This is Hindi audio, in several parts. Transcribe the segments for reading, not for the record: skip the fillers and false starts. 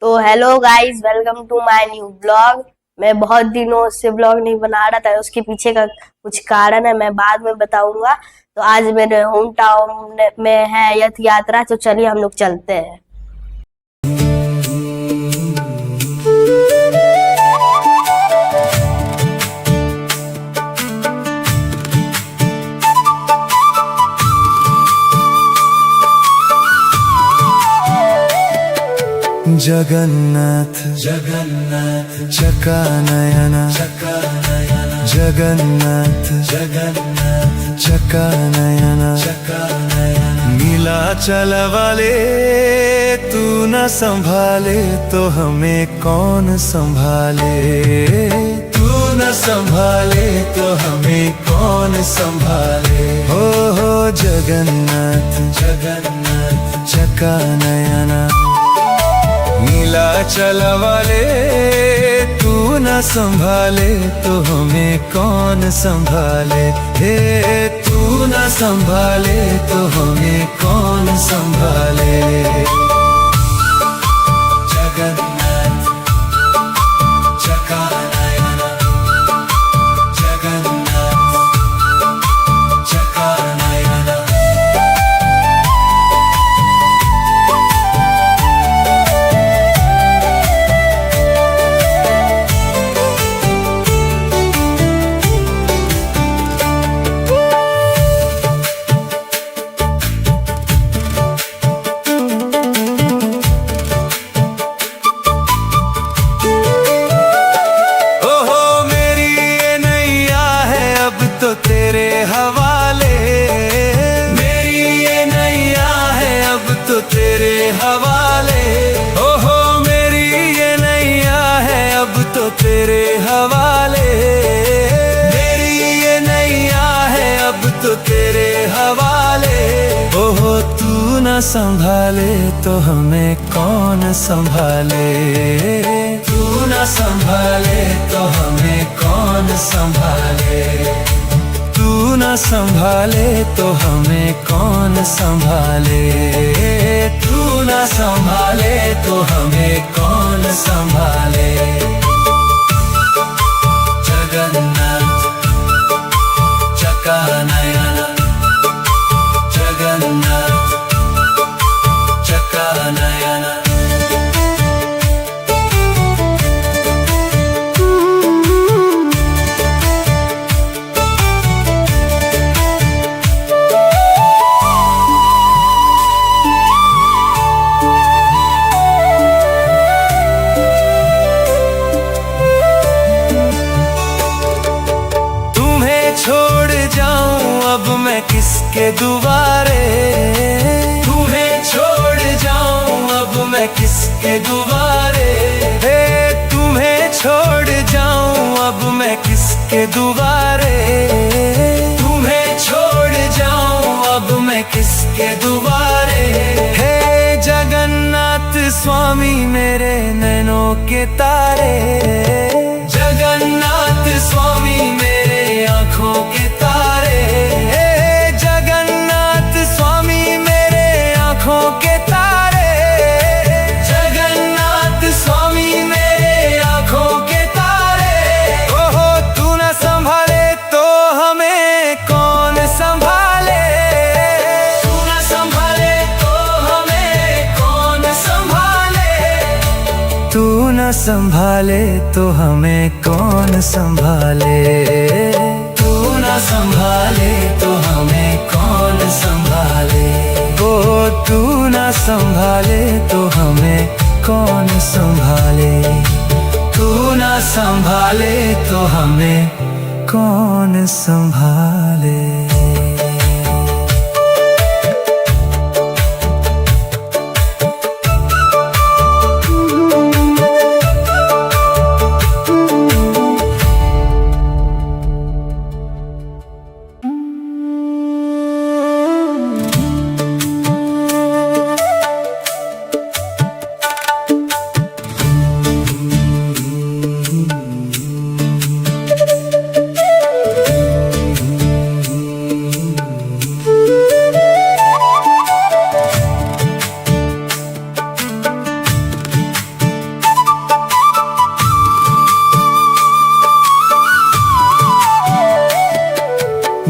तो hello guys, welcome to my new blog. मैं बहुत दिनों से ब्लॉग नहीं बना रहा था, उसके पीछे का कुछ कारण है, मैं बाद में बताऊंगा। तो आज मेरे होम टाउन में है यथ यात्रा, तो चलिए हम लोग चलते हैं। जगन्नाथ जगन्नाथ चकानयन चकानयन जगन्नाथ जगन्नाथ चकानयन चकानयन नीलाचल वाले तू न संभाले तो हमें कौन संभाले, तू न संभाले तो हमें कौन संभाले। हो जगन्नाथ जगन्नाथ चकानयन नीलाचल वाले तू न संभाले तो हमें कौन संभाले। हे तू न संभाले तो हमें कौन संभाले। जगन्नाथ चकानयन जगन्नाथ चकानयन तो तेरे हवाले, मेरी ये नैया है अब तो तेरे हवाले। ओहो मेरी ये नैया है अब तो तेरे हवाले, मेरी ये नैया है अब तो तेरे हवाले। ओहो तू न संभाले तो हमें कौन संभाले, तू न संभाले तो हमें कौन संभाले। तू न संभाले तो हमें कौन संभाले, तू न संभाले तो हमें कौन संभाले। जगन्नाथ चकानयन जगन्नाथ चकानयन छोड़ जाऊं अब मैं किसके दुआरे, तुम्हें छोड़ जाऊं अब मैं किसके दुआरे। हे तुम्हें छोड़ जाऊं अब मैं किसके दुआरे, तुम्हें छोड़ जाऊं अब मैं किसके दुआरे। हे जगन्नाथ स्वामी मेरे नैनों के तारे, जगन्नाथ स्वामी मेरे आँखों के तारे। हे जगन्नाथ स्वामी मेरे आँखों के तारे, जगन्नाथ स्वामी मेरे आँखों के तारे। ओहो तू न संभाले तो हमें कौन संभाले, तू न संभाले तो हमें कौन संभाले। तू न संभाले तो हमें कौन संभाले, तू न संभाले तो हमें कौन संभाले। ओ तू न संभाले तो हमें कौन संभाले, तू न संभाले तो हमें कौन संभाले।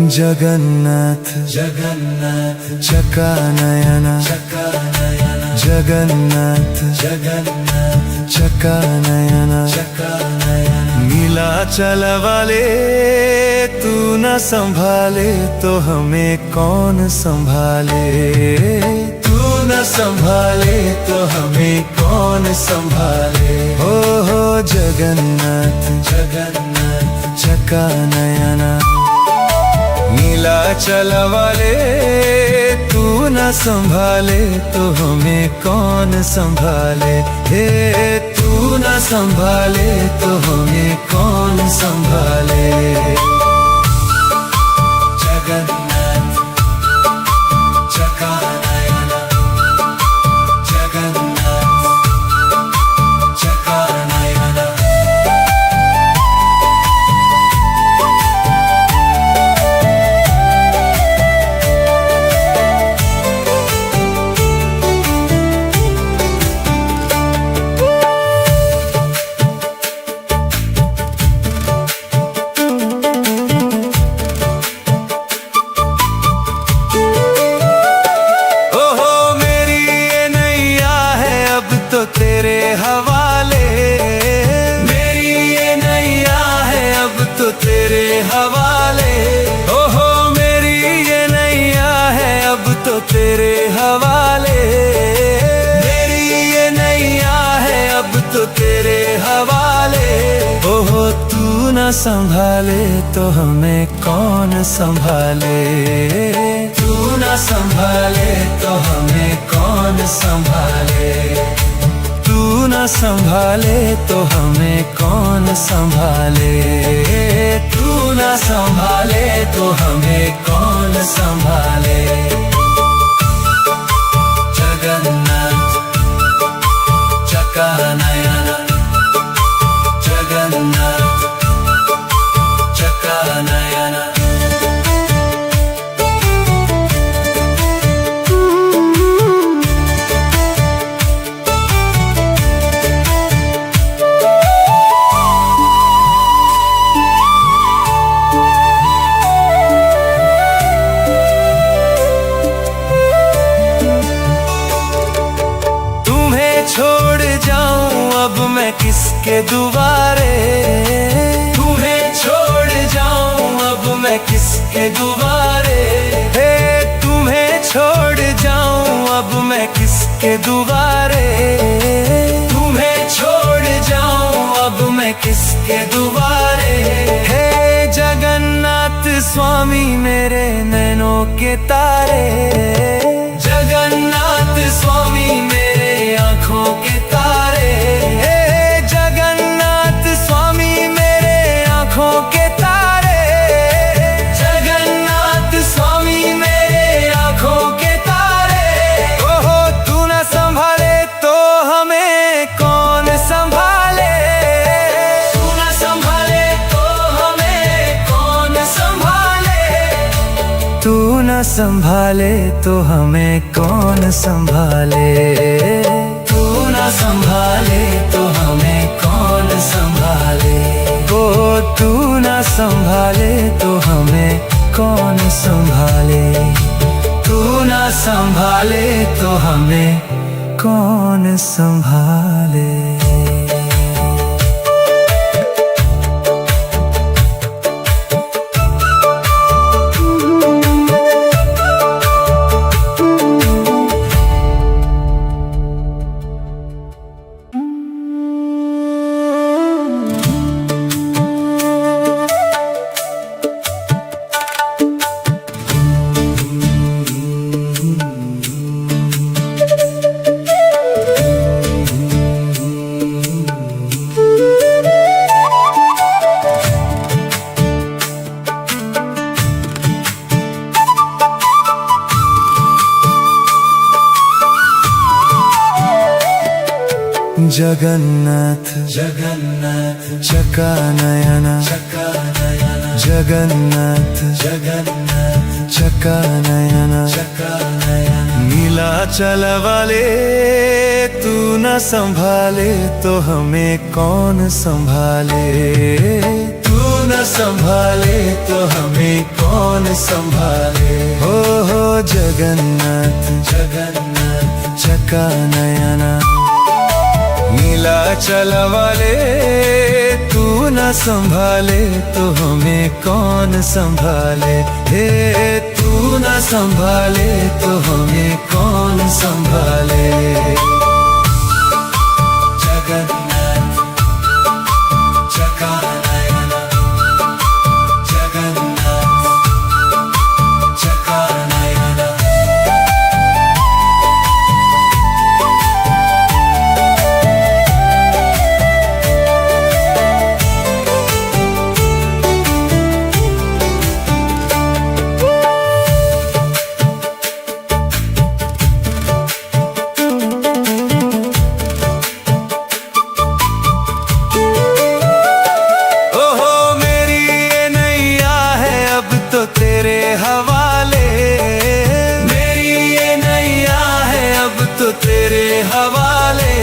जगन्नाथ जगन्नाथ चका नयना जगन्नाथ जगन्नाथ चका नयना नीलाचल वाले तू न संभाले तो हमें कौन संभाले। तू न संभाले तो हमें कौन संभाले। हो जगन्नाथ जगन्नाथ चका नयना नीलाचल वाले तू न संभाले तो हमें कौन संभाले। हे तू न संभाले तो हमें कौन संभाले। जगन्नाथ चका नयना जगन्नाथ चका नयना तो तेरे हवाले। मेरी ये नैया है अब तो तेरे हवाले। ओहो मेरी ये नैया है अब तो तेरे हवाले। मेरी ये नैया है अब तो तेरे हवाले। ओहो तू न संभाले तो हमें कौन संभाले। तू न संभाले तो हमें कौन संभाले। तू न संभाले तो हमें कौन संभाले। तू न संभाले तो हमें कौन संभाले। जगन्नाथ चका नयना जगन्नाथ चका नयना छोड़ जाऊं अब मैं किसके दुआरे। तुम्हें छोड़ जाऊं अब मैं किसके दुआरे। हे तुम्हें छोड़ जाऊं अब मैं किसके दुआरे। तुम्हें छोड़ जाऊं अब मैं किसके दुआरे। हे जगन्नाथ स्वामी मेरे नैनों के तारे। जगन्नाथ स्वामी मेरे आँखों के तारे। हे जगन्नाथ स्वामी मेरे आँखों के तारे। जगन्नाथ स्वामी मेरे आँखों के तारे। ओहो तू न संभाले तो हमें कौन संभाले। तू न संभाले तो हमें कौन संभाले। तू न संभाले तो हमें कौन संभाले। तू न संभाले तो हमें कौन संभाले। ओ तू न संभाले तो हमें कौन संभाले। तू न संभाले तो हमें कौन संभाले। जगन्नाथ जगन्नाथ चका नयना जगन्नाथ जगन्नाथ चका नयना नीलाचल वाले तू न संभाले तो हमें कौन संभाले। तू न संभाले तो हमें कौन संभाले। हो जगन्नाथ जगन्नाथ चका नयना, नीलाचल वाले तू न संभाले तो हमें कौन संभाले। हे तू न संभाले तो हमें कौन संभाले। जगन्नाथ चका नयना, जगन्नाथ चका नयना। तेरे हवाले मेरी ये नैया है अब तो तेरे हवाले।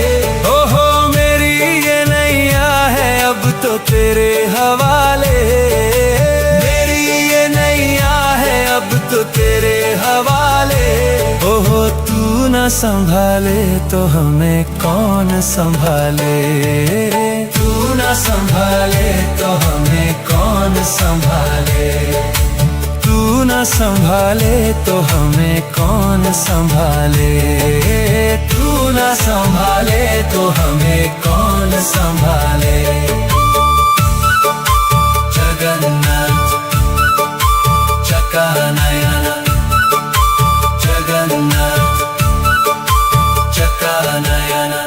ओहो मेरी ये नैया है अब तो तेरे हवाले। मेरी ये नैया है अब तो तेरे हवाले। ओहो तू न संभाले तो हमें कौन संभाले। तू न संभाले तो हमें कौन संभाले। तू न संभाले तो हमें कौन संभाले। तू न संभाले तो हमें कौन संभाले। जगन्नाथ चका नयना, जगन्नाथ चका नयना।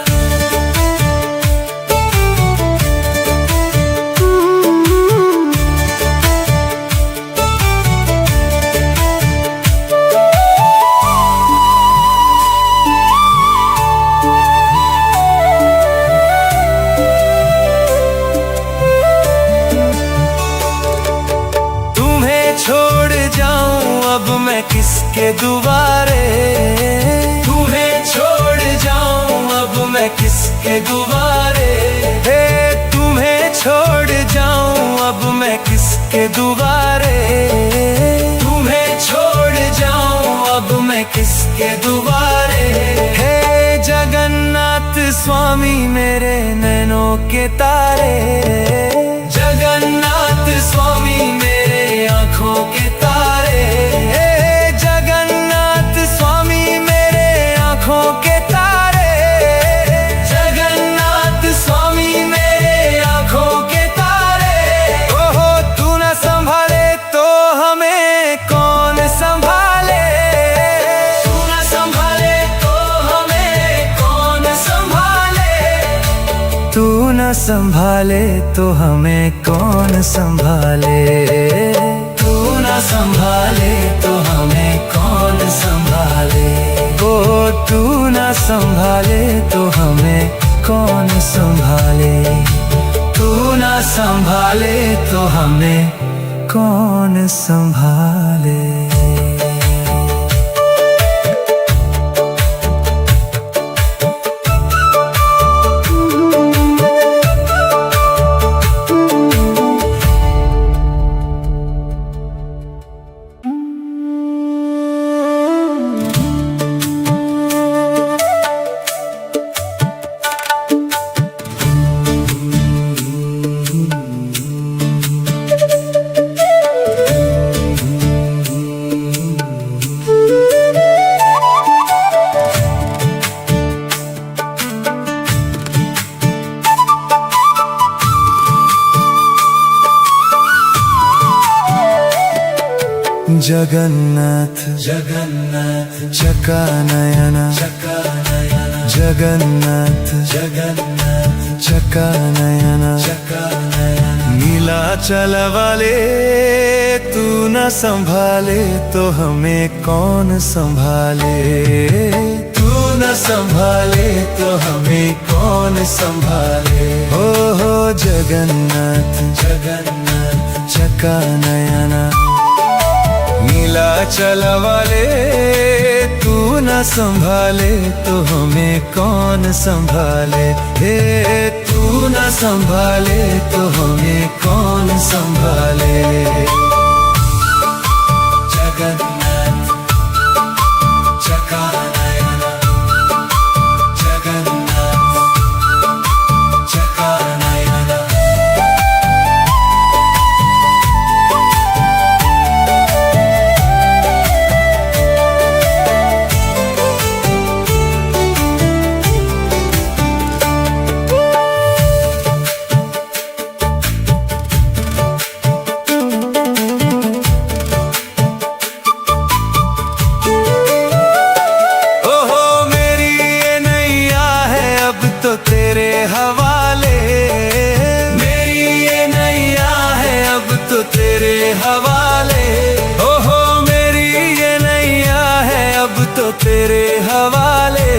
अब मैं किसके दुआरे, तुम्हें छोड़ जाऊं अब मैं किसके दुआरे। हे तुम्हें छोड़ जाऊं अब मैं किसके दुआरे। तुम्हें छोड़ जाऊं अब मैं किसके दुआरे। हे जगन्नाथ स्वामी मेरे नैनों के तारे। जगन्नाथ स्वामी मेरे आँखों के तारे। जगन्नाथ स्वामी मेरे आँखों के तारे। जगन्नाथ स्वामी मेरे आँखों के तारे। ओहो तू न संभाले तो हमें कौन संभाले। तू न संभाले तो हमें कौन संभाले। तू न संभाले तो हमें कौन संभाले। तू न संभाले तो हमें कौन संभाले। ओ तू न संभाले तो हमें कौन संभाले। तू न संभाले तो हमें कौन संभाले। जगन्नाथ जगन्नाथ चका नयना, जगन्नाथ जगन्नाथ चका नयना। नीलाचल वाले तू न संभाले तो हमें कौन संभाले। तू न संभाले तो हमें कौन संभाले। हो जगन्नाथ जगन्नाथ चका नयना, नीलाचल वाले तू न संभाले तो हमें कौन संभाले। हे तू न न संभाले तो हमें कौन संभाले। जगन्नाथ चकानयन, जगन्नाथ चकानयन। तो तेरे हवाले, मेरी ये नैया है अब तो तेरे हवाले। ओहो मेरी ये नैया है अब तो तेरे हवाले,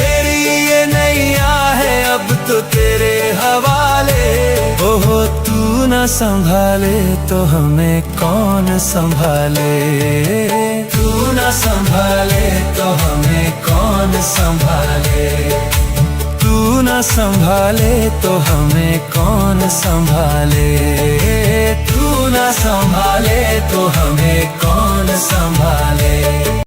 मेरी ये नैया है अब तो तेरे हवाले। ओहो तू न संभाले तो हमें कौन संभाले, तू न संभाले तो हमें कौन संभाले। तू न संभाले तो हमें कौन संभाले, तू न संभाले तो हमें कौन संभाले।